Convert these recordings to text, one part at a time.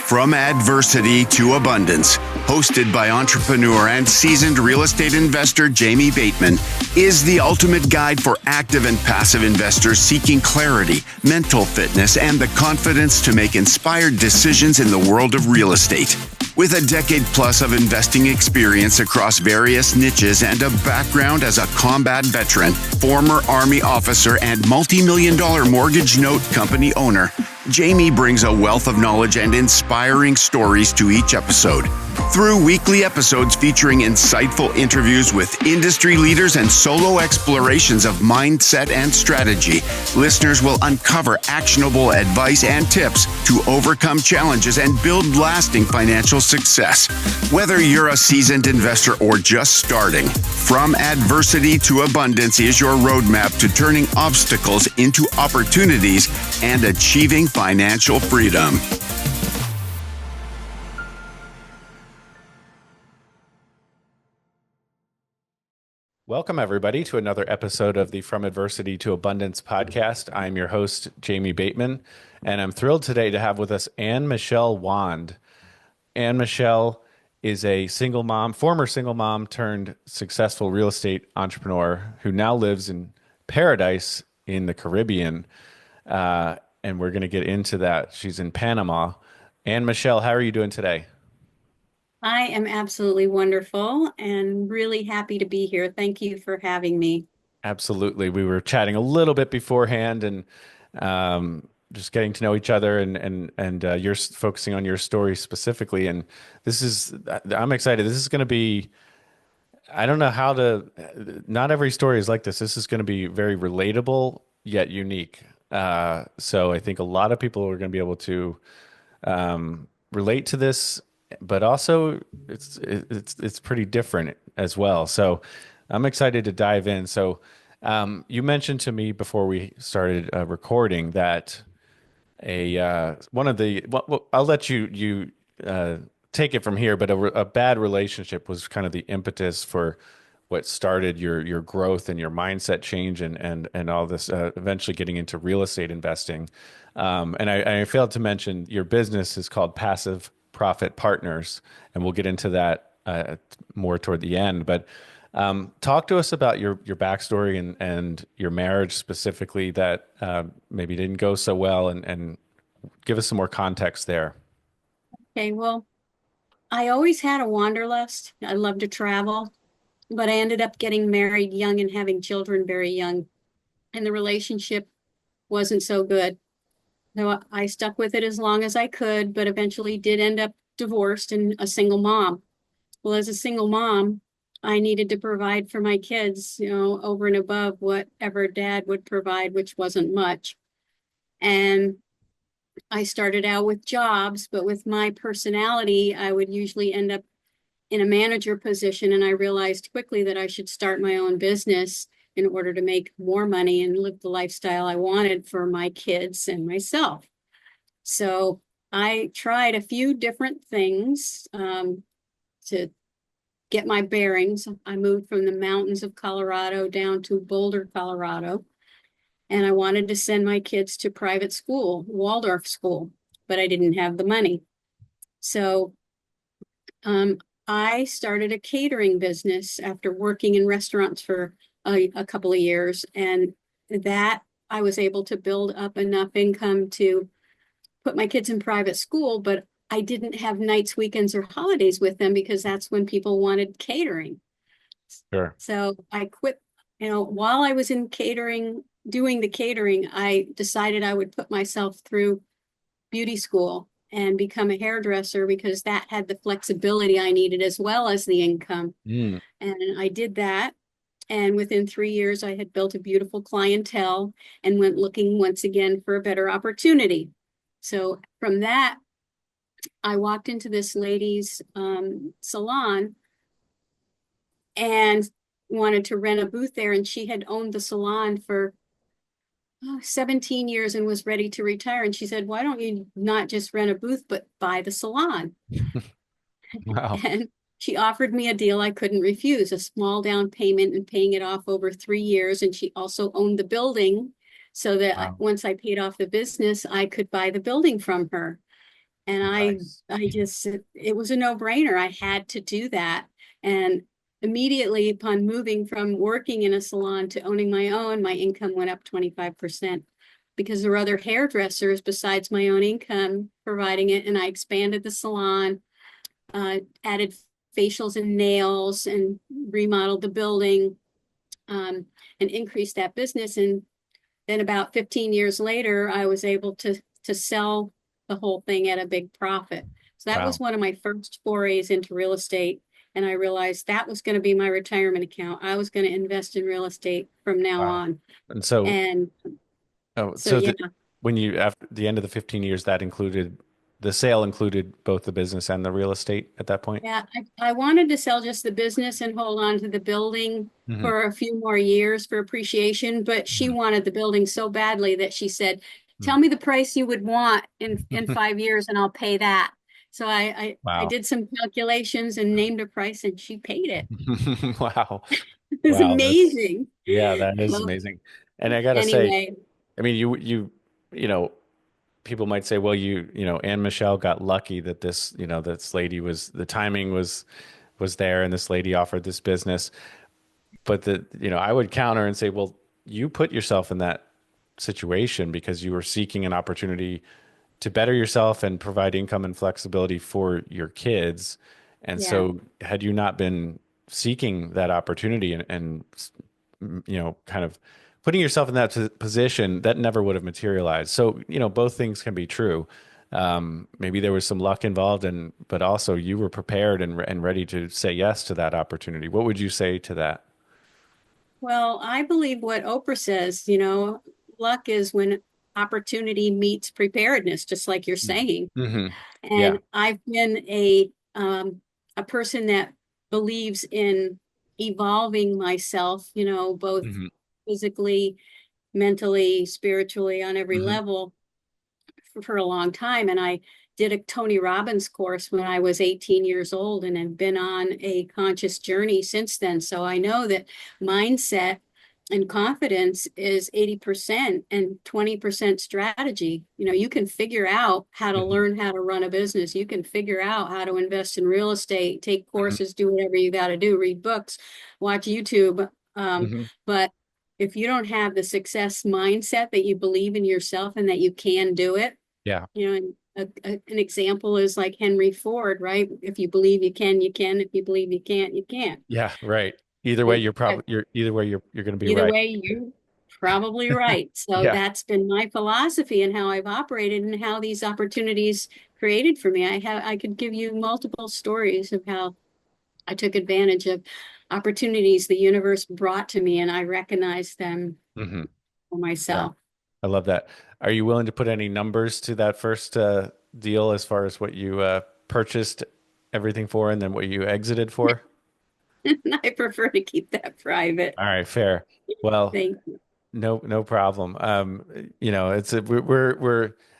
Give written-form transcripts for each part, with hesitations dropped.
From Adversity to Abundance, hosted by entrepreneur and seasoned real estate investor Jamie Bateman, is the ultimate guide for active and passive investors seeking clarity, mental fitness, and the confidence to make inspired decisions in the world of real estate. With a decade plus of investing experience across various niches and a background as a combat veteran, former Army officer, and multi-million-dollar mortgage note company owner, Jamie brings a wealth of knowledge and inspiring stories to each episode. Through weekly episodes featuring insightful interviews with industry leaders and solo explorations of mindset and strategy, listeners will uncover actionable advice and tips to overcome challenges and build lasting financial success. Whether you're a seasoned investor or just starting, From Adversity to Abundance is your roadmap to turning obstacles into opportunities and achieving financial freedom. Welcome, everybody, to another episode of the From Adversity to Abundance podcast. I'm your host, Jamie Bateman, and I'm thrilled today to have with us Anne Michelle Wand. Anne Michelle is a single mom, former single mom turned successful real estate entrepreneur who now lives in paradise in the Caribbean, and we're going to get into that. She's in Panama. Anne Michelle, how are you doing today? I am absolutely wonderful and really happy to be here. Thank you for having me. Absolutely. We were chatting a little bit beforehand and just getting to know each other and you're focusing on your story specifically. And I'm excited. This is going to be, I don't know how to, not every story is like this. This is going to be very relatable yet unique. So I think a lot of people are going to be able to relate to this, but also it's pretty different as well. So I'm excited to dive in. So you mentioned to me before we started recording that one of the I'll let you take it from here, but a bad relationship was kind of the impetus for what started your growth and your mindset change and all this eventually getting into real estate investing. And I failed to mention your business is called Passive Profit Partners, and we'll get into that more toward the end. But talk to us about your backstory and your marriage specifically that maybe didn't go so well, and give us some more context there. Okay, well, I always had a wanderlust. I love to travel, but I ended up getting married young and having children very young, and the relationship wasn't so good. So I stuck with it as long as I could, but eventually did end up divorced and a single mom. Well, as a single mom, I needed to provide for my kids, over and above whatever dad would provide, which wasn't much. And I started out with jobs, but with my personality, I would usually end up in a manager position. And I realized quickly that I should start my own business in order to make more money and live the lifestyle I wanted for my kids and myself. So I tried a few different things to get my bearings. I moved from the mountains of Colorado down to Boulder, Colorado, and I wanted to send my kids to private school, Waldorf school, but I didn't have the money. So I started a catering business after working in restaurants for a couple of years, and that I was able to build up enough income to put my kids in private school, but I didn't have nights, weekends, or holidays with them because that's when people wanted catering. Sure. So I quit, while I was in catering, doing the catering, I decided I would put myself through beauty school and become a hairdresser because that had the flexibility I needed as well as the income. And I did that. And within 3 years, I had built a beautiful clientele and went looking once again for a better opportunity. So from that, I walked into this lady's salon and wanted to rent a booth there. And she had owned the salon for 17 years and was ready to retire. And she said, why don't you not just rent a booth, but buy the salon? Wow. And she offered me a deal I couldn't refuse, a small down payment and paying it off over 3 years. And she also owned the building so that Wow. once I paid off the business, I could buy the building from her. And Nice. I just, it was a no-brainer. I had to do that. And immediately upon moving from working in a salon to owning my own, my income went up 25% because there were other hairdressers besides my own income providing it. And I expanded the salon, added facials and nails and remodeled the building, and increased that business. And then about 15 years later, I was able to sell the whole thing at a big profit. So that was Wow. one of my first forays into real estate. And I realized that was going to be my retirement account. I was going to invest in real estate from now Wow. on. And so, And oh, so, so yeah, when you, after the end of the 15 years, that included the sale included both the business and the real estate at that point? yeah, I wanted to sell just the business and hold on to the building Hmm. for a few more years for appreciation, but she Hmm. wanted the building so badly that she said, Hmm. "Tell me the price you would want in 5 years and I'll pay that." So I Wow. did some calculations and named a price and she paid it. Wow. It was Wow. That's, amazing. yeah, that is Well, amazing. And I gotta say, anyway, I mean, you know, people might say, well, Anne Michelle got lucky that this lady was, the timing was there and this lady offered this business. But I would counter and say, well, you put yourself in that situation because you were seeking an opportunity to better yourself and provide income and flexibility for your kids. And yeah. so, had you not been seeking that opportunity and kind of putting yourself in that position, that never would have materialized. So, both things can be true. Maybe there was some luck involved, but also you were prepared and ready to say yes to that opportunity. What would you say to that? Well, I believe what Oprah says, luck is when opportunity meets preparedness, just like you're saying. Hmm. Yeah. And I've been a person that believes in evolving myself, both Hmm. physically, mentally, spiritually, on every Hmm. level for a long time. And I did a Tony Robbins course when I was 18 years old and have been on a conscious journey since then. So I know that mindset and confidence is 80% and 20% strategy. You can figure out how to Hmm. learn how to run a business. You can figure out how to invest in real estate, take Hmm. courses, do whatever you got to do, read books, watch YouTube. Hmm. But if you don't have the success mindset that you believe in yourself and that you can do it, Yeah. and an example is like Henry Ford, right? If you believe you can, you can. If you believe you can't, you can't. Yeah. Right. Either way, And you're going to be either right. way, you're probably right. So Yeah. that's been my philosophy and how I've operated and how these opportunities created for me. I could give you multiple stories of how I took advantage of opportunities the universe brought to me and I recognized them Hmm. for Yeah. myself. I love that. Are you willing to put any numbers to that first deal as far as what you purchased everything for and then what you exited for? I prefer to keep that private. All right, fair. Well, Thank you. no problem.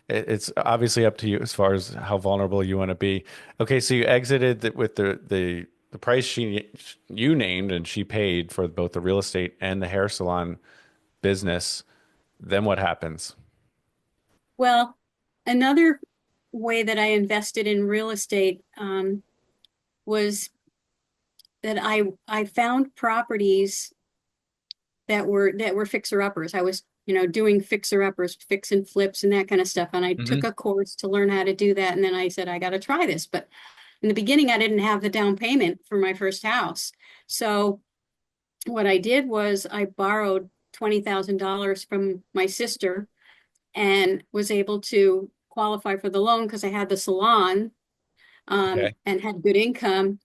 It's obviously up to you as far as how vulnerable you want to be. Okay, so you exited with the price you named and she paid for both the real estate and the hair salon business. Then what happens? Well, another way that I invested in real estate was that I found properties that were fixer uppers. I was, doing fixer uppers, fix and flips and that kind of stuff. And I took Hmm. a course to learn how to do that. And then I said, I got to try this. But in the beginning, I didn't have the down payment for my first house. So what I did was I borrowed $20,000 from my sister and was able to qualify for the loan because I had the salon, Okay. and had good income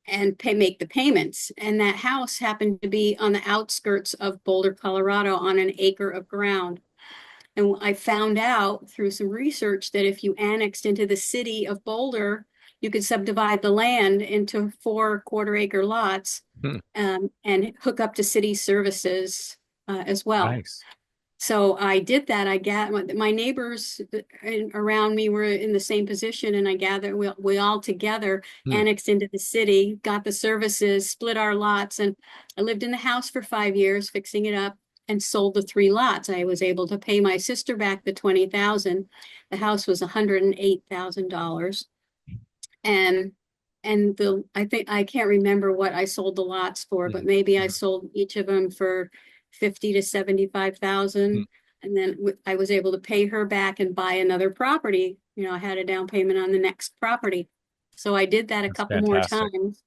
and make the payments. And that house happened to be on the outskirts of Boulder, Colorado, on an acre of ground. And I found out through some research that if you annexed into the city of Boulder, you could subdivide the land into 4 quarter-acre lots, Hmm. and hook up to city services as well. Nice. So I did that. I got my neighbors around me were in the same position, and I gathered we all together Hmm. annexed into the city, got the services, split our lots, and I lived in the house for 5 years, fixing it up. and sold the 3 lots. I was able to pay my sister back the 20,000. The house was $108,000. And I think I can't remember what I sold the lots for, but maybe I sold each of them for 50 to 75,000. And then I was able to pay her back and buy another property. I had a down payment on the next property. So I did that a That's couple more fantastic. times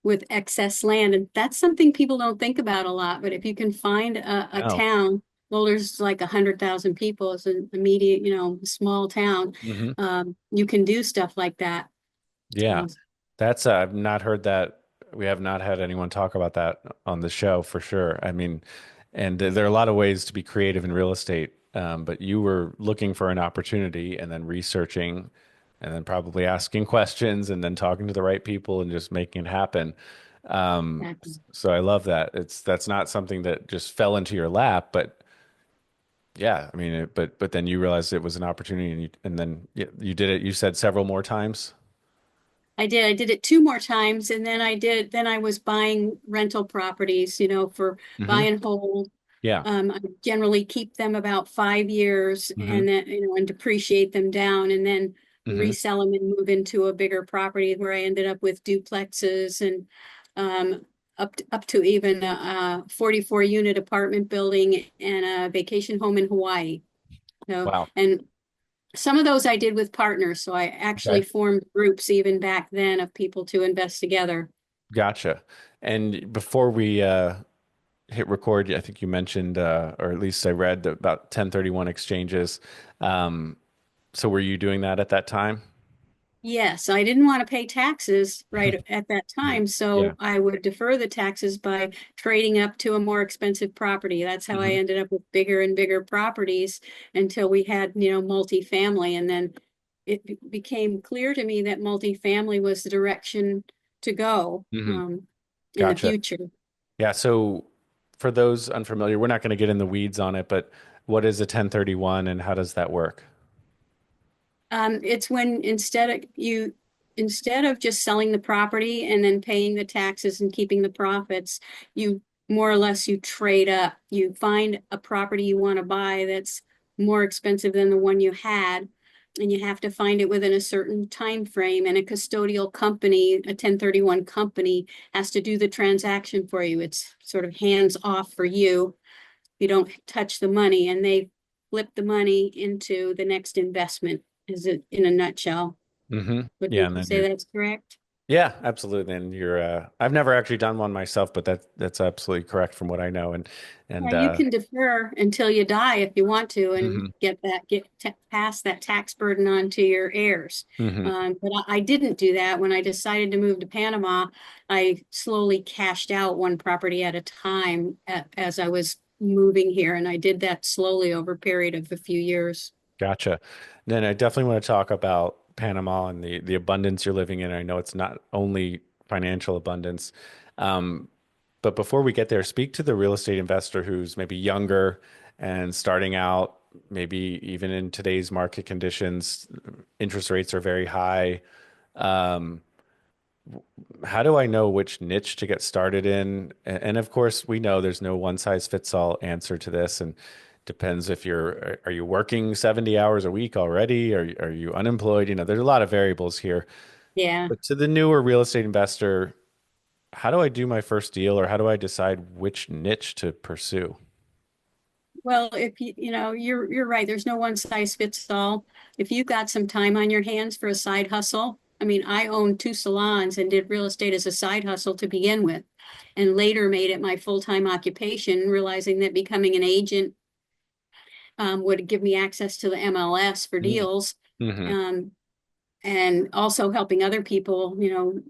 with excess land. And that's something people don't think about a lot. But if you can find a No. town, well, there's like 100,000 people. It's an immediate, small town. Hmm. You can do stuff like that. Yeah. Uh, That's I've not heard that. We have not had anyone talk about that on the show for sure. I mean, and there are a lot of ways to be creative in real estate. But you were looking for an opportunity and then researching and then probably asking questions and then talking to the right people and just making it happen. exactly. So I love that. That's not something that just fell into your lap, but yeah, I mean, but then you realized it was an opportunity and then you did it. You said several more times. I did. I did it 2 more times, and then I was buying rental properties, for buy Hmm. and hold. Yeah. I generally keep them about 5 years Hmm. and then, and depreciate them down and then Hmm. resell them and move into a bigger property where I ended up with duplexes and up to even a 44 unit apartment building and a vacation home in Hawaii. So, Wow. and some of those I did with partners. So I Okay. actually formed groups even back then of people to invest together. Gotcha. And before we hit record, I think you mentioned, or at least I read about 1031 exchanges. Um, so were you doing that at that time? Yes, I didn't want to pay taxes right at that time, Yeah. so I would defer the taxes by trading up to a more expensive property. That's how I Hmm. ended up with bigger and bigger properties until we had, multifamily. And then became clear to me that multifamily was the direction to go Hmm. in the Gotcha. future. Yeah. So for those unfamiliar, we're not going to get in the weeds on it, but what is a 1031 and how does that work? It's when instead of just selling the property and then paying the taxes and keeping the profits, you more or less you trade up. You find a property you want to buy that's more expensive than the one you had, and you have to find it within a certain time frame. And a custodial company, a 1031 company, has to do the transaction for you. It's sort of hands off for you. You don't touch the money, and they flip the money into the next investment, is it in a nutshell. Hmm. Would Yeah. you And then say you're, that's correct? yeah, absolutely. And you're, I've never actually done one myself, but that's absolutely correct from what I know. And, Yeah, you can defer until you die if you want to and hmm pass that tax burden on to your heirs. hmm But I didn't do that. When I decided to move to Panama, I slowly cashed out one property at a time as I was moving here. And I did that slowly over a period of a few years. Gotcha. Then I definitely want to talk about Panama and the abundance you're living in. I know it's not only financial abundance. Um, but before we get there, speak to the real estate investor who's maybe younger and starting out, maybe even in today's market conditions, interest rates are very high. Um, how do I know which niche to get started in? And of course, we know there's no one size fits all answer to this, and depends if are you working 70 hours a week already? Are you unemployed? There's a lot of variables here. Yeah. But to the newer real estate investor, how do I do my first deal, or how do I decide which niche to pursue? Well, if you're right. There's no one size fits all. If you've got some time on your hands for a side hustle, I mean, I owned 2 salons and did real estate as a side hustle to begin with, and later made it my full-time occupation, realizing that becoming an agent would give me access to the MLS for deals, Mm-hmm. um, and also helping other people,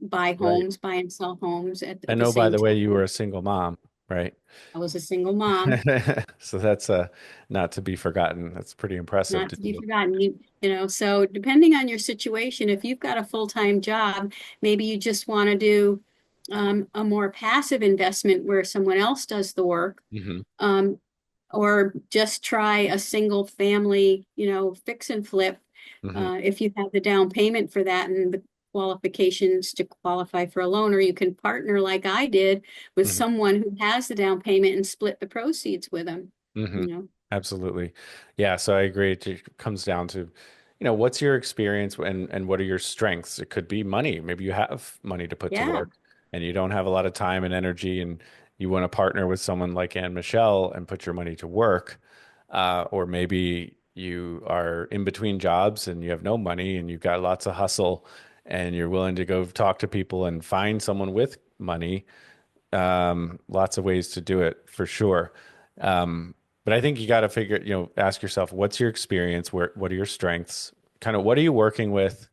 buy Right. homes, buy and sell homes I at the know, by same the way, you were time. a single mom, right? I was a single mom. So that's not to be forgotten. That's pretty impressive Not to to be do. forgotten. So depending on your situation, if you've got a full-time job, maybe you just want to do a more passive investment where someone else does the work, Hmm. um, or just try a single family, fix and flip. Hmm. If you have the down payment for that and qualifications to qualify for a loan, or you can partner like I did with Hmm. someone who has the down payment and split the proceeds with them, Hmm. you know. Absolutely. Yeah. So I agree. It comes down to, what's your experience and what are your strengths? It could be money. Maybe you have money to put to Yeah. work and you don't have a lot of time and energy and you want to partner with someone like Anne Michelle and put your money to work. Or maybe you are in between jobs and you have no money and you've got lots of hustle and you're willing to go talk to people and find someone with money. Lots of ways to do it for sure. But I think you got to ask yourself, what's your experience? What are your strengths? Kind of what are you working with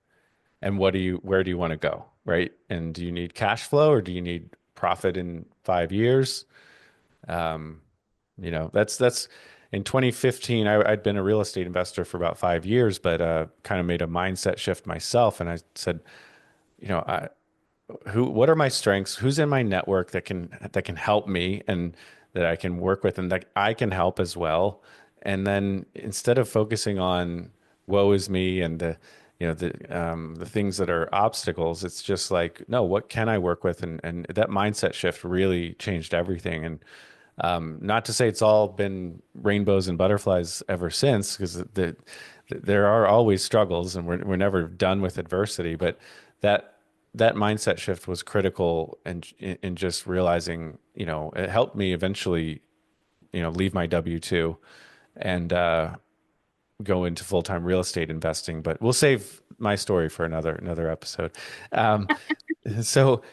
and where do you want to go? Right. And do you need cash flow or do you need profit in 5 years? Um, that's in 2015, I'd been a real estate investor for about 5 years, but kind of made a mindset shift myself. And I said, you know, I, what are my strengths? Who's in my network that can help me and that I can work with and that I can help as well. And then instead of focusing on woe is me and the things that are obstacles, it's just like, no, what can I work with? And that mindset shift really changed everything. And not to say it's all been rainbows and butterflies ever since, because there are always struggles, and we're never done with adversity. But that that mindset shift was critical, and in just realizing, it helped me eventually, leave my W-2 and go into full-time real estate investing. But we'll save my story for another episode. Um, so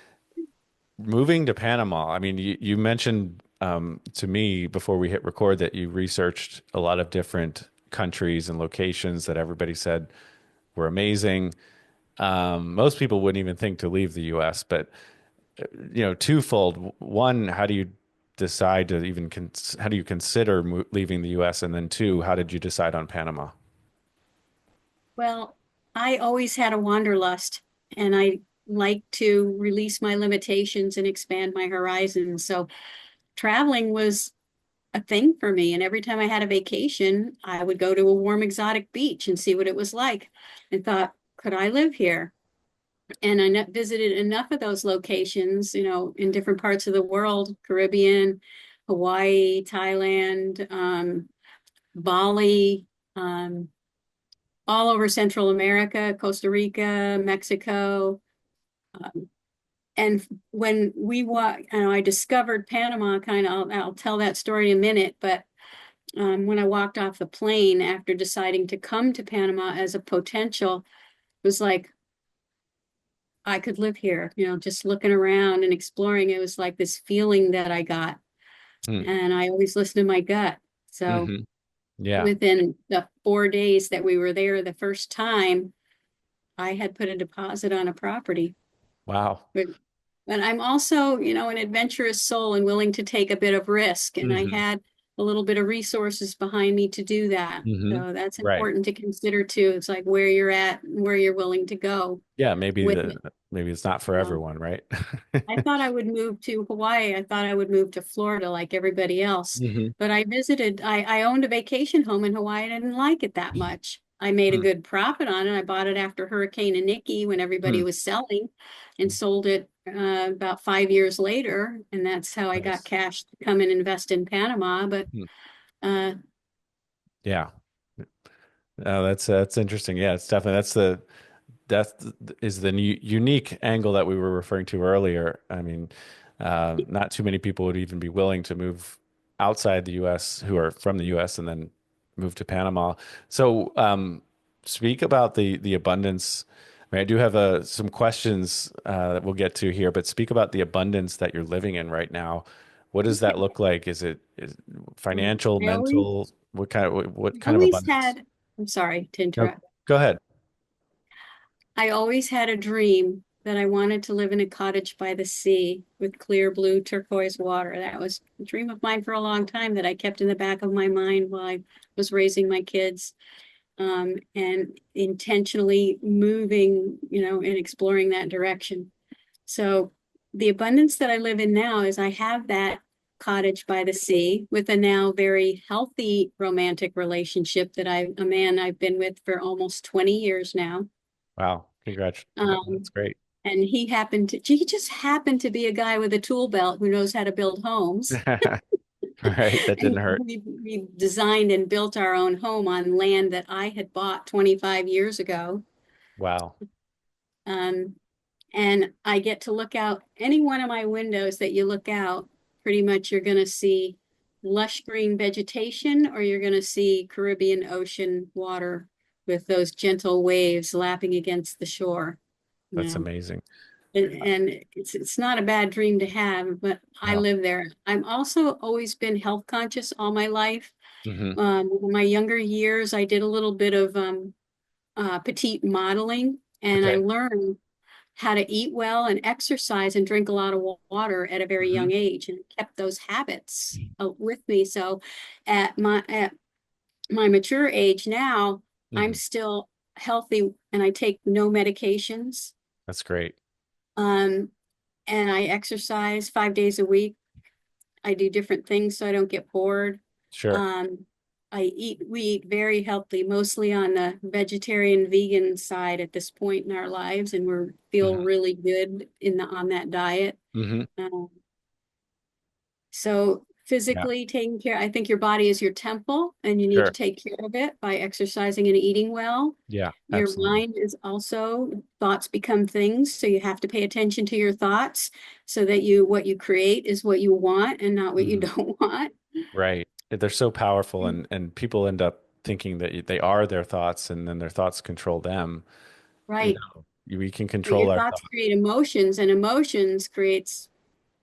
moving to Panama, I mean, you mentioned to me before we hit record that you researched a lot of different countries and locations that everybody said were amazing. Most people wouldn't even think to leave the U.S., but twofold. One, how do you decide to even how do you consider leaving the U.S., and then two, how did you decide on Panama? Well, I always had a wanderlust and I like to release my limitations and expand my horizons. So traveling was a thing for me. And every time I had a vacation, I would go to a warm, exotic beach and see what it was like and thought, could I live here? And I visited enough of those locations, in different parts of the world, Caribbean, Hawaii, Thailand, Bali, um, all over Central America, Costa Rica, Mexico. Um, and when I discovered Panama, I'll tell that story in a minute, but when I walked off the plane after deciding to come to Panama as a potential, it was like, I could live here, just looking around and exploring. It was like this feeling that I got. Hmm. And I always listen to my gut. So Hmm. Yeah. within the 4 days that we were there the first time, I had put a deposit on a property. Wow. But, but I'm also, an adventurous soul and willing to take a bit of risk. And I Hmm. had a little bit of resources behind me to do that. Hmm. So that's Right. important to consider too. It's like where you're at and where you're willing to go Yeah. with it. Maybe it's not for Um, everyone, right? I thought I would move to Hawaii. I thought I would move to Florida like everybody else. Hmm. But I owned a vacation home in Hawaii. And I didn't like it that much. I made a Hmm. good profit on it. I bought it after Hurricane Iniki when everybody Hmm. was selling and sold it about 5 years later. And that's how I got Nice. cash to come and invest in Panama. But Hmm. uh, Yeah. Oh, that's interesting. Yeah, it's definitely that is the unique angle that we were referring to earlier. I mean, not too many people would even be willing to move outside the U.S. who are from the U.S. and then move to Panama. So, speak about the abundance. I mean, I do have some questions that we'll get to here, but speak about the abundance that you're living in right now. What does that look like? Is financial, I always, mental? What I kind of always abundance? had, I'm sorry to No, interrupt. go ahead. I always had a dream that I wanted to live in a cottage by the sea with clear blue turquoise water. That was a dream of mine for a long time that I kept in the back of my mind while I was raising my kids, and intentionally moving, and exploring that direction. So the abundance that I live in now is I have that cottage by the sea with a now very healthy romantic relationship a man I've been with for almost 20 years now. Wow. Congrats. Um, That's great. and he just happened to be a guy with a tool belt who knows how to build homes. Right. That didn't And hurt. we designed and built our own home on land that I had bought 25 years ago. Wow. Um, and I get to look out any one of my windows that you look out, pretty much you're going to see lush green vegetation or you're going to see Caribbean Ocean water with those gentle waves lapping against the shore, you That's know. amazing. And it's not a bad dream to have, but I No. live there. I'm also always been health conscious all my life. Hmm. In my younger years, I did a little bit of petite modeling, and I Okay. learned how to eat well and exercise and drink a lot of water at a very Hmm. young age, and kept those habits with me. So, at my mature age now, I'm Hmm. still healthy, and I take no medications. That's great. Um, and I exercise 5 days a week. I do different things so I don't get bored. Sure. Um, we eat very healthy, mostly on the vegetarian vegan side at this point in our lives, and we feel Hmm. really good on that diet. Hmm. Um, so Yeah. physically taking care, I think your body is your temple, and you need to Sure. take care of it by exercising and eating well. Yeah. Your Absolutely. mind is also thoughts become things, so you have to pay attention to your thoughts so that what you create is what you want and not what you Hmm. don't want. Right. They're so powerful, and people end up thinking that they are their thoughts, and then their thoughts control them. Right. We can But your control our thoughts create emotions, and emotions creates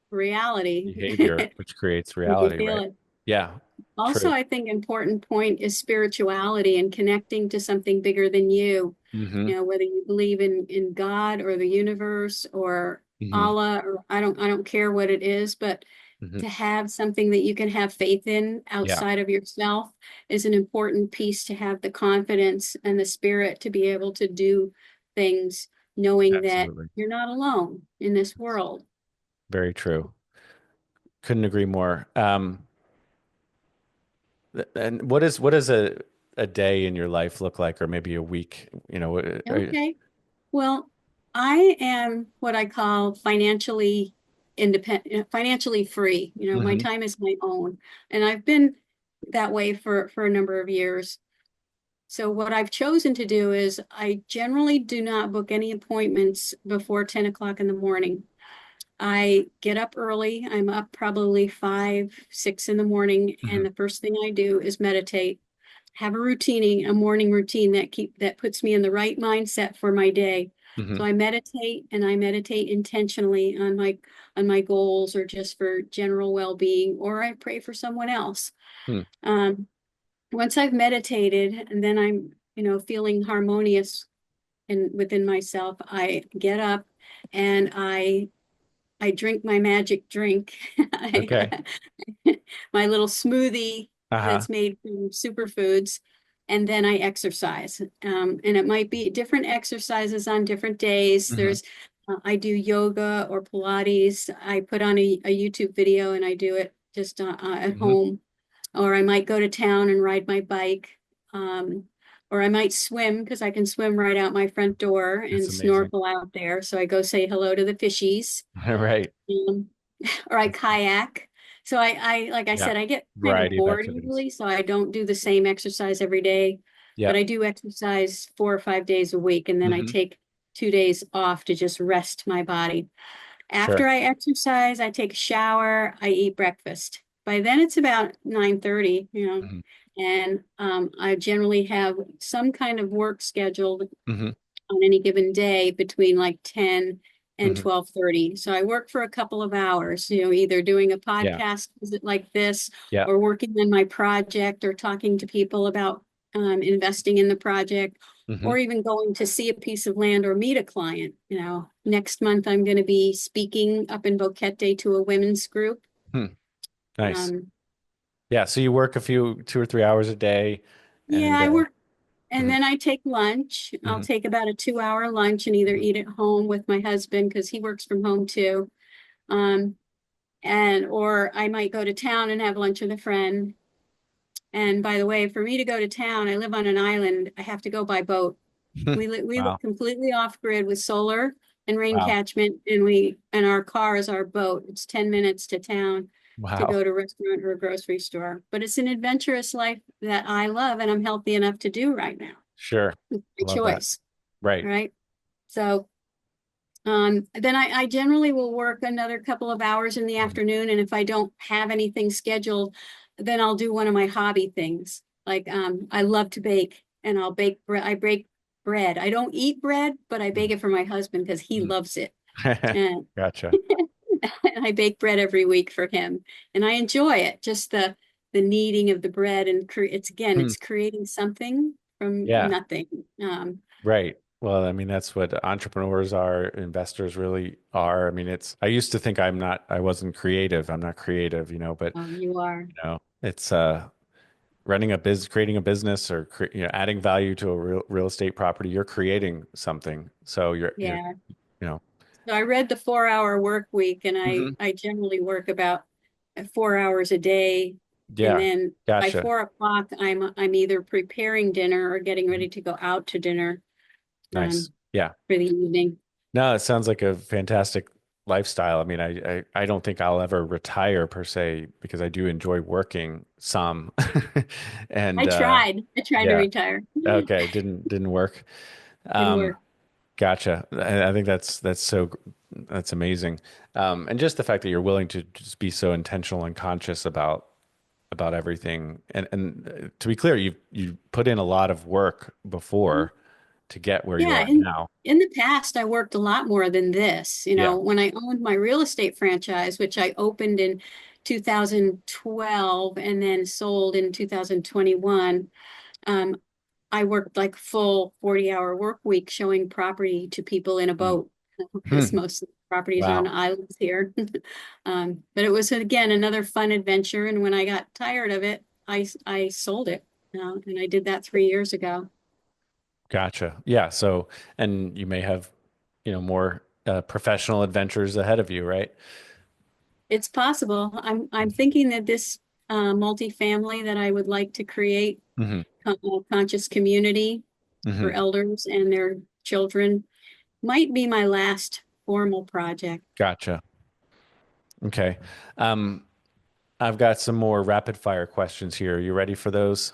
reality. behavior, which creates And you reality, feel right? it. Yeah. Also, True. I think important point is spirituality and connecting to something bigger than you. Hmm. You know, whether you believe in God or the universe or Hmm. Allah, or I don't care what it is, but Hmm. to have something that you can have faith in Yeah. outside of yourself is an important piece, to have the confidence and the spirit to be able to do things knowing that Absolutely. you're not alone in this world. Very true. Couldn't agree more. And what is a day in your life look like, or maybe a week? Okay. Well, I am what I call financially independent, financially free. You know, my Hmm. time is my own, and I've been that way for a number of years. So what I've chosen to do is I generally do not book any appointments before 10 o'clock in the morning. I get up early. I'm up probably 5, 6 in the morning, Hmm. and the first thing I do is meditate. Have a morning routine that puts me in the right mindset for my day. Hmm. So I meditate, and I meditate intentionally on my goals, or just for general well-being, or I pray for someone else. Hmm. Um, Once I've meditated, and then I'm, feeling harmonious and within myself, I get up and I drink my magic drink. Okay. My little smoothie Uh-huh. that's made from superfoods, and then I exercise. And it might be different exercises on different days. Hmm. I do yoga or Pilates. I put on a YouTube video and I do it just at Hmm. home, or I might go to town and ride my bike. Um, or I might swim because I can swim right out my front door That's and amazing. snorkel out there. So I go say hello to the fishies. Right. Um, or I kayak. So like I Yeah. said, I get kind of Variety of bored activities. easily, so I don't do the same exercise every day, but Yep. I do exercise 4 or 5 days a week, and then I Hmm. take 2 days off to just rest my body. After Sure. I exercise, I take a shower, I eat breakfast. By then it's about 9:30, Hmm. and I generally have some kind of work scheduled Hmm. on any given day between like 10 and Hmm. 12:30. So I work for a couple of hours, either doing a Yeah. podcast visit like this, Yeah. or working on my project, or talking to people about investing in the project, Hmm. or even going to see a piece of land or meet a client. Next month I'm going to be speaking up in Boquete to a women's group. Hmm. Nice. Um, Yeah. So you work 2 or 3 hours a day, yeah, and I work. And mhm, then I take lunch. I'll mhm, take about a 2 hour lunch and either mhm, eat at home with my husband because he works from home too. Um, or I might go to town and have lunch with a friend. And by the way, for me to go to town, I live on an island. I have to go by boat. We live Wow. completely off grid with solar and rain Wow. catchment, and our car is our boat. It's 10 minutes to town to Wow. go to a restaurant or a grocery store. But it's an adventurous life that I love and I'm healthy enough to do right now. Sure. It's my Love that. choice, Right. right? So then I generally will work another couple of hours in the Mhm. afternoon, and if I don't have anything scheduled, then I'll do one of my hobby things. Like I love to bake, and I'll bake bread. I bake bread. I don't eat bread, but I bake Mhm. it for my husband because he Mhm. loves it. And, Gotcha. and I bake bread every week for him, and I enjoy it. Just the kneading of the bread, and Hmm. it's creating something from Yeah. nothing. Right. Well, I mean, that's what entrepreneurs are, investors really are. I mean, I used to think I wasn't creative. I'm not creative, but You are, it's running a creating a business or adding value to a real estate property. You're creating something. So yeah. you know, So I read the 4 hour work week, and Mhm. I generally work about 4 hours a day. And Yeah. then by Gotcha. 4 o'clock, I'm either preparing dinner or getting Mhm. ready to go out to dinner Nice. um, Yeah. for the evening. No, it sounds like a fantastic lifestyle. I mean, I don't think I'll ever retire per se because I do enjoy working some. And I tried to yeah, retire. okay, didn't work. Didn't Um, work. gotcha. I think that's amazing. And just the fact that you're willing to just be so intentional and conscious about everything. And to be clear, you put in a lot of work before to get where you Yeah, are and now. in the past, I worked a lot more than this. Yeah. When I owned my real estate franchise, which I opened in 2012 and then sold in 2021, um, I worked like full 40-hour work week showing property to people in a Hmm. boat because Hmm. most of the properties are on Wow. islands here. But it was again another fun adventure. And when I got tired of it, I sold it. And I did that 3 years ago. Gotcha. Yeah. So, and you may have, more professional adventures ahead of you, right? It's possible. I'm thinking that this multifamily that I would like to create Hmm. a conscious community for Hmm. elders and their children might be my last formal project. Gotcha. Okay. Um, I've got some more rapid fire questions here. You ready for those?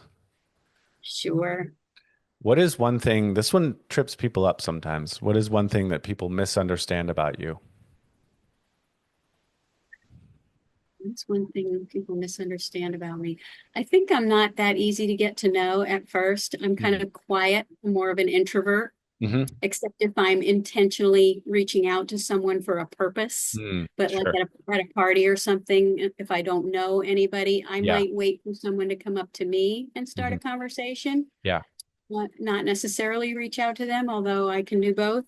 Sure. What is one thing, this one trips people up sometimes. What is one thing that people misunderstand about you? That's one thing people misunderstand about me. I think I'm not that easy to get to know at first. I'm kind Hmm. of quiet, I'm more of an introvert, Hmm. except if I'm intentionally reaching out to someone for a purpose. Mm, But like sure. at a party or something, if I don't know anybody, I Yeah. might wait for someone to come up to me and start Hmm. a conversation, Yeah. not necessarily reach out to them, although I can do both.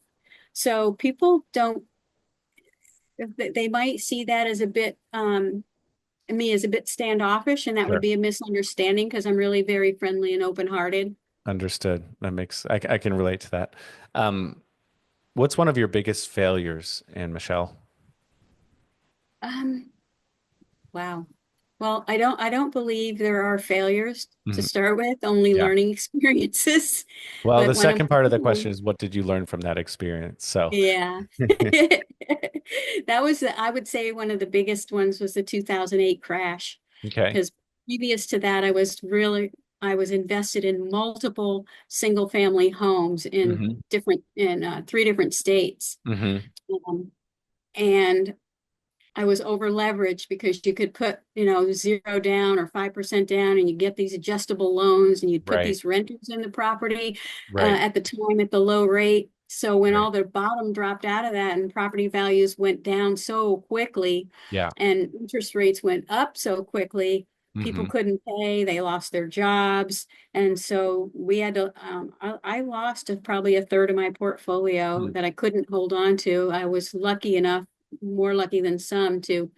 So people don't, they might see that as a bit me as a bit standoffish, and that would Sure. be a misunderstanding because I'm really very friendly and open-hearted. Understood. I can relate to that. Um, what's one of your biggest failures, Anne Michelle? Um, wow. Well, I don't believe there are failures to Hmm. start with, only Yeah. learning experiences. Well, But the one of second part of the my, question is what did you learn from that experience? So, yeah. That was, I would say one of the biggest ones was the 2008 crash. okay. Because previous to that, I was invested in multiple single family homes Hmm. in three different states. Hmm. Um, and I was over leveraged because you could put, 0 down or 5% down, and you get these adjustable loans, and you'd put Right. these renters in the property Right. at the time at the low rate. So when Right. all the bottom dropped out of that and property values went down so quickly Yeah. and interest rates went up so quickly, people Hmm. couldn't pay, they lost their jobs. And so we had to, I lost probably a third of my portfolio that I couldn't hold on to. I was lucky enough, more lucky than some, to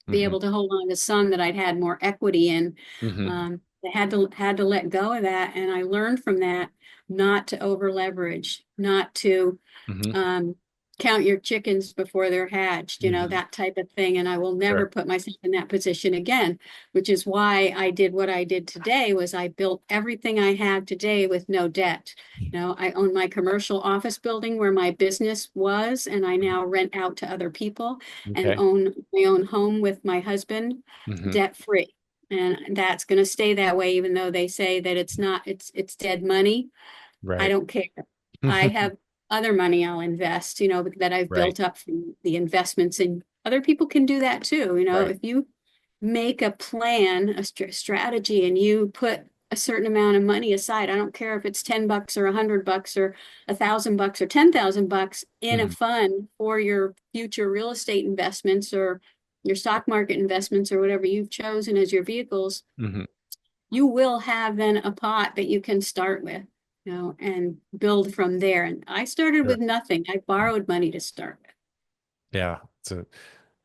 be Hmm. able to hold on to some that I'd had more equity in. Hmm. I had to let go of that, and I learned from that not to over leverage, not to Hmm. um, count your chickens before they're hatched, Hmm. that type of thing. And I will never Sure. put myself in that position again, which is why I did what I did today was I built everything I have today with no debt. I own my commercial office building where my business was, and I now rent out to other people and Okay. own my own home with my husband, Hmm. debt free. And that's going to stay that way, even though they say that it's not, it's dead money. I Right. don't care. I have other money I'll invest, that I've Right. built up from the investments, and other people can do that too. Right. If you make a plan, a strategy, and you put a certain amount of money aside, I don't care if it's $10 or $100 or $1,000 or $10,000 in a Hmm. fund for your future real estate investments or your stock market investments or whatever you've chosen as your vehicles, Hmm. you will have then a pot that you can start with, and build from there. And I started Sure. with nothing. I borrowed money to start with. Yeah.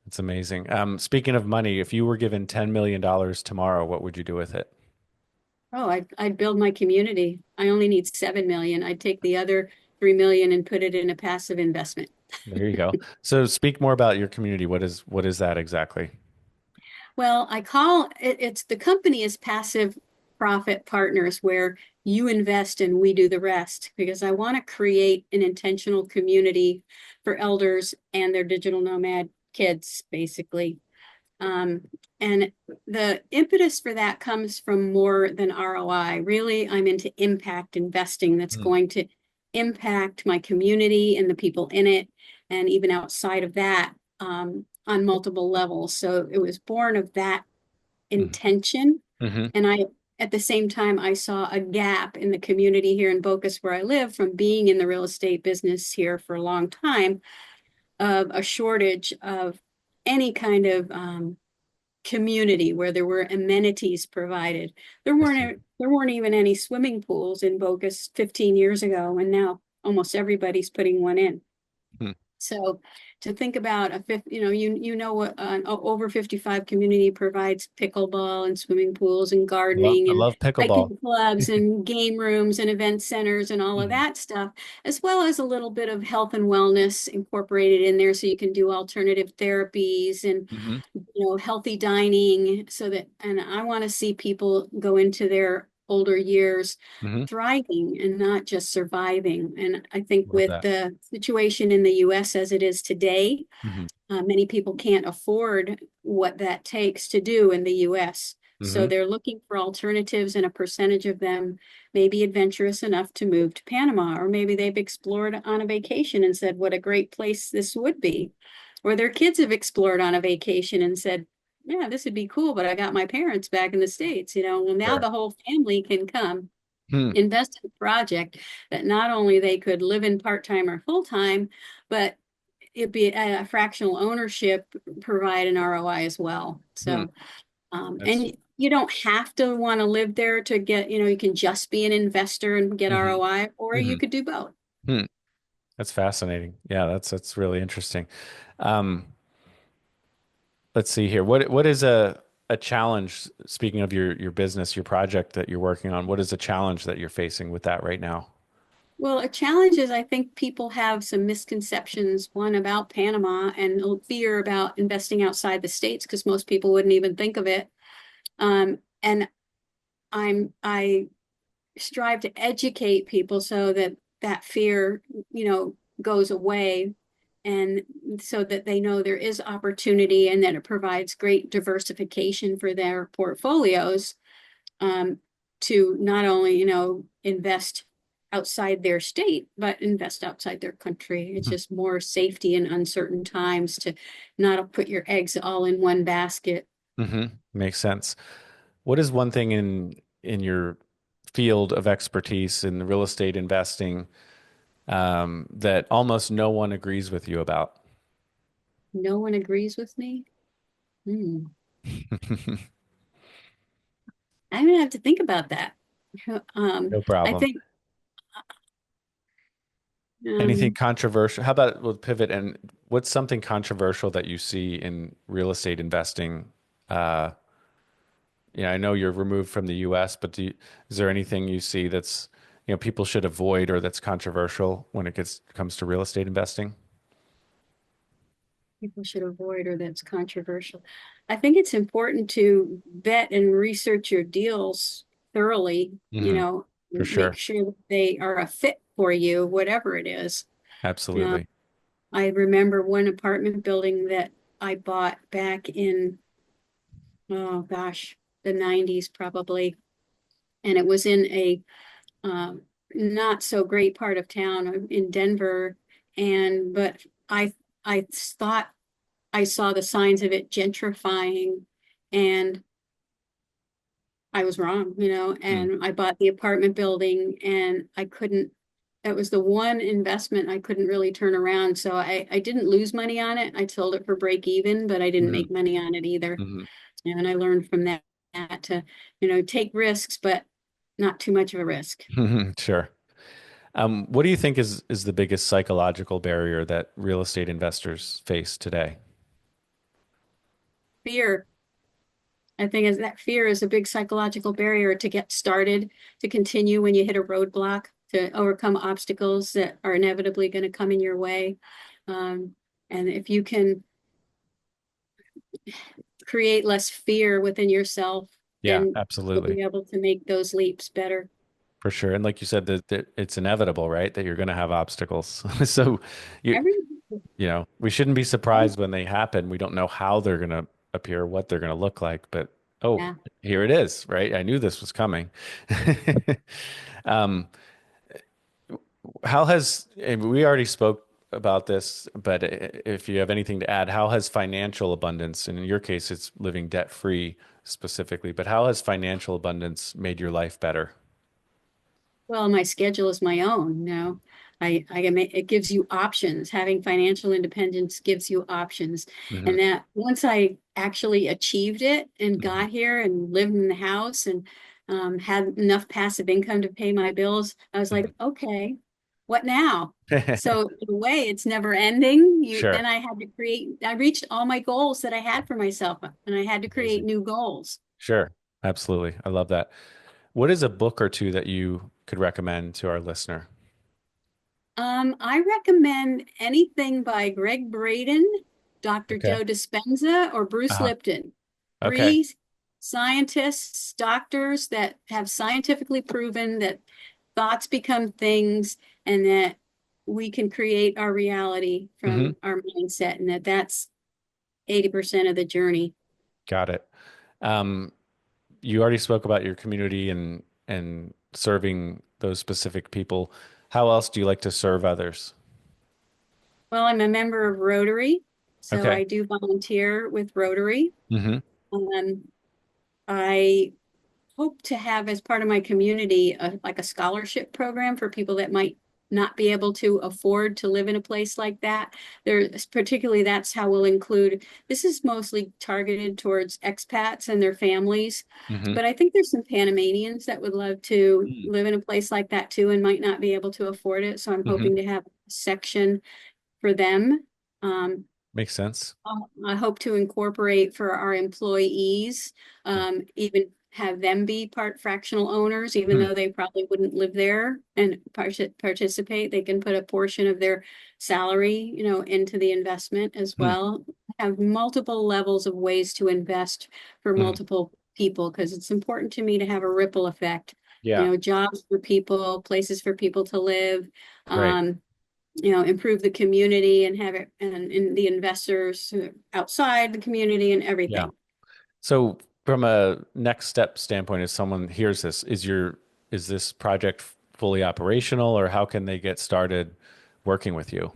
It's amazing. Speaking of money, if you were given $10 million tomorrow, what would you do with it? Oh, I'd build my community. I only need 7 million. I'd take the other 3 million and put it in a passive investment. There you go. So speak more about your community. What is that exactly? Well, I call it's the company is passive profit partners where you invest and we do the rest because I want to create an intentional community for elders and their digital nomad kids, basically. Um, and the impetus for that comes from more than ROI. Really, I'm into impact investing that's Mm. going to impact my community and the people in it, and even outside of that, on multiple levels. So it was born of that intention. Mm-hmm. And at the same time, I saw a gap in the community here in Bocas where I live from being in the real estate business here for a long time of a shortage of any kind of community where there were amenities provided. I see. There weren't even any swimming pools in Bocas 15 years ago, and now almost everybody's putting one in. Hmm. So to think about a fifth, what an over 55 community provides pickleball and swimming pools and gardening I and love pickleball. hiking clubs and game rooms and event centers and all of Hmm. that stuff, as well as a little bit of health and wellness incorporated in there so you can do alternative therapies and Hmm. healthy dining so that, and I want to see people go into their older years Hmm. thriving and not just surviving. And I think Love with that. the situation in the US as it is today, Hmm. many people can't afford what that takes to do in the US. So Hmm. they're looking for alternatives, and a percentage of them may be adventurous enough to move to Panama, or maybe they've explored on a vacation and said, what a great place this would be. Or their kids have explored on a vacation and said, yeah, this would be cool, but I got my parents back in the States, well, now Sure. the whole family can come Hmm. invest in a project that not only they could live in part-time or full-time, but it'd be a fractional ownership, provide an ROI as well. Hmm. So, That's. and you don't have to want to live there to get, you can just be an investor and get Hmm. ROI, or you Hmm. could do both. Hmm. That's fascinating. Yeah, that's really interesting. Um, let's see here. What is a challenge, speaking of your business, your project that you're working on, what is a challenge that you're facing with that right now? Well, a challenge is I think people have some misconceptions, one about Panama and fear about investing outside the States because most people wouldn't even think of it. And I strive to educate people so that that fear, goes away, and so that they know there is opportunity and that it provides great diversification for their portfolios, um, to not only, invest outside their state, but invest outside their country. It's just more safety in uncertain times to not put your eggs all in one basket. Hmm. Makes sense. What is one thing in your field of expertise in real estate investing that almost no one agrees with you about? No one agrees with me. Hmm. I'm gonna have to think about that. No I problem. think Anything um, controversial? How about we'll pivot and what's something controversial that you see in real estate investing? Uh, I know you're removed from the US, but is there anything you see that's, people should avoid or that's controversial when it comes to real estate investing? people should avoid or that's controversial. I think it's important to vet and research your deals thoroughly, Hmm. For make sure. sure that they are a fit for you, whatever it is. Uh, Absolutely. I remember one apartment building that I bought back in, oh gosh, the 90s probably. And it was in a um, not so great part of town in Denver. But I thought I saw the signs of it gentrifying, and I was wrong, Mm. and I bought the apartment building and I couldn't, that was the one investment I couldn't really turn around. So I didn't lose money on it. I sold it for break even, but I didn't Hmm. make money on it either. Hmm. And I learned from that to, take risks, but not too much of a risk. Sure. What do you think is the biggest psychological barrier that real estate investors face today? Fear. I think is that fear is a big psychological barrier to get started, to continue when you hit a roadblock, to overcome obstacles that are inevitably going to come in your way. Um, and if you can create less fear within yourself, Yeah, then you'll absolutely. be able to make those leaps better. For sure. And like you said, that it's inevitable, right? That you're going to have obstacles. So you Every, we shouldn't be surprised when they happen. We don't know how they're going to appear, what they're going to look like, but oh, yeah. here it is, right? I knew this was coming. Um, how has, and we already spoke about this, but if you have anything to add, how has financial abundance, and in your case, it's living debt free specifically, but how has financial abundance made your life better? Well, my schedule is my own, I can make, it gives you options. Having financial independence gives you options. Hmm. And that once I actually achieved it and Hmm. got here and lived in the house and had enough passive income to pay my bills, I was like, okay, what now? So in a way, it's never ending. Sure. Then I had to I reached all my goals that I had for myself, and I had to create Amazing. new goals. Sure. Absolutely. I love that. What is a book or two that you could recommend to our listener? I recommend anything by Greg Braden, Dr. Okay. Joe Dispenza, or Bruce Uh-huh. Lipton. Okay. Three scientists, doctors that have scientifically proven that thoughts become things and that we can create our reality Hmm. from our mindset, and that's 80% of the journey. Got it. Um, you already spoke about your community and serving those specific people. How else do you like to serve others? Well, I'm a member of Rotary, so Okay. I do volunteer with Rotary. Hmm. Um, I hope to have as part of my community like a scholarship program for people that might not be able to afford to live in a place like that. There's particularly that's how we'll include, this is mostly targeted towards expats and their families, Hmm. but I think there's some Panamanians that would love to live in a place like that too and might not be able to afford it. So I'm Hmm. hoping to have a section for them. Um, Makes sense. I hope to incorporate for our employees, even have them be part fractional owners, even Hmm. though they probably wouldn't live there and participate. They can put a portion of their salary, into the investment as Hmm. well. Have multiple levels of ways to invest for Hmm. multiple people because it's important to me to have a ripple effect. Yeah. Jobs for people, places for people to live. Right. Um, improve the community and have it and in the investors outside the community and Yeah. everything. So from a next step standpoint, if someone hears this, is this project fully operational, or how can they get started working with you?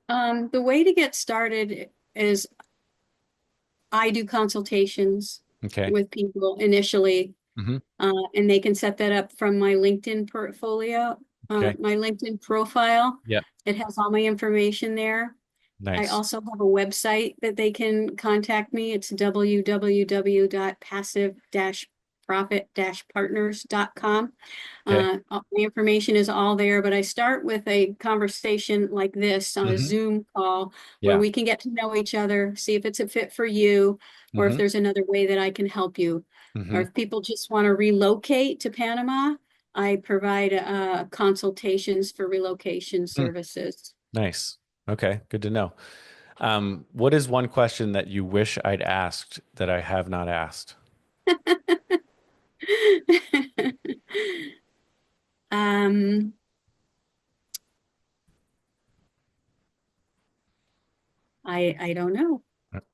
The way to get started is I do consultations Okay. with people initially, Hmm. and they can set that up from my LinkedIn portfolio, Okay. my LinkedIn profile. Yeah. It has all my information there. I Nice. also have a website that they can contact me. It's www.passive-profit-partners.com. Okay. All the information is all there, but I start with a conversation like this on a Hmm. Zoom call where Yeah. we can get to know each other, see if it's a fit for you, or if Hmm. there's another way that I can help you. Or Hmm. if people just want to relocate to Panama, I provide consultations for relocation services. Nice. Okay. Good to know. What is one question that you wish I'd asked that I have not asked? Um, I don't know.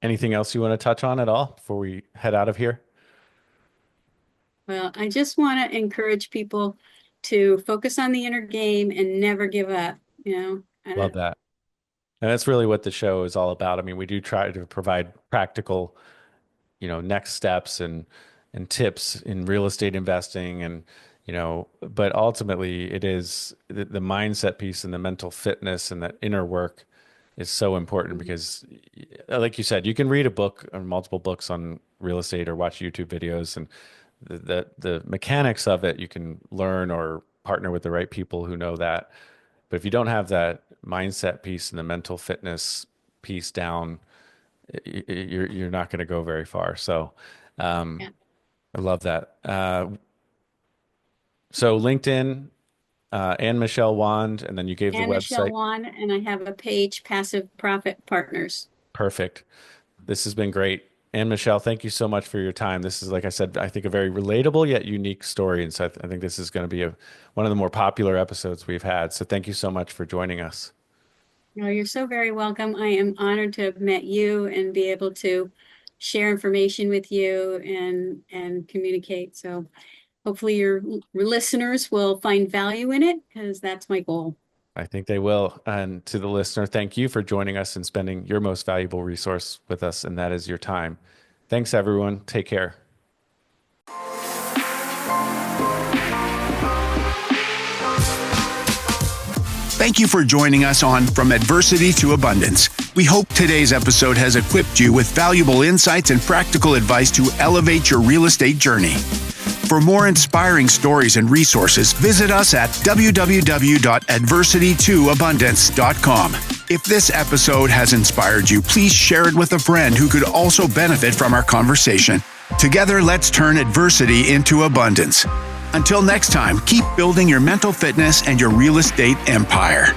Anything else you want to touch on at all before we head out of here? Well, I just want to encourage people to focus on the inner game and never give up, you know. Love that. And that's really what the show is all about. I mean, we do try to provide practical, next steps and tips in real estate investing and, but ultimately it is the mindset piece and the mental fitness and that inner work is so important because like you said, you can read a book or multiple books on real estate or watch YouTube videos and the mechanics of it you can learn or partner with the right people who know that. But if you don't have that mindset piece and the mental fitness piece down, you're not going to go very far. So Yeah. I love that. So LinkedIn, Anne Michelle Wand, and then you gave the And Michelle website. Wan, and I have a page, Passive Profit Partners. Perfect. This has been great. And Michelle, thank you so much for your time. This is, like I said, I think a very relatable yet unique story. And so I think this is going to be one of the more popular episodes we've had. So thank you so much for joining us. No, you're so very welcome. I am honored to have met you and be able to share information with you and communicate. So hopefully your listeners will find value in it because that's my goal. I think they will. And to the listener, thank you for joining us and spending your most valuable resource with us, and that is your time. Thanks, everyone. Take care. Thank you for joining us on From Adversity to Abundance. We hope today's episode has equipped you with valuable insights and practical advice to elevate your real estate journey. For more inspiring stories and resources, visit us at www.adversitytoabundance.com. If this episode has inspired you, please share it with a friend who could also benefit from our conversation. Together, let's turn adversity into abundance. Until next time, keep building your mental fitness and your real estate empire.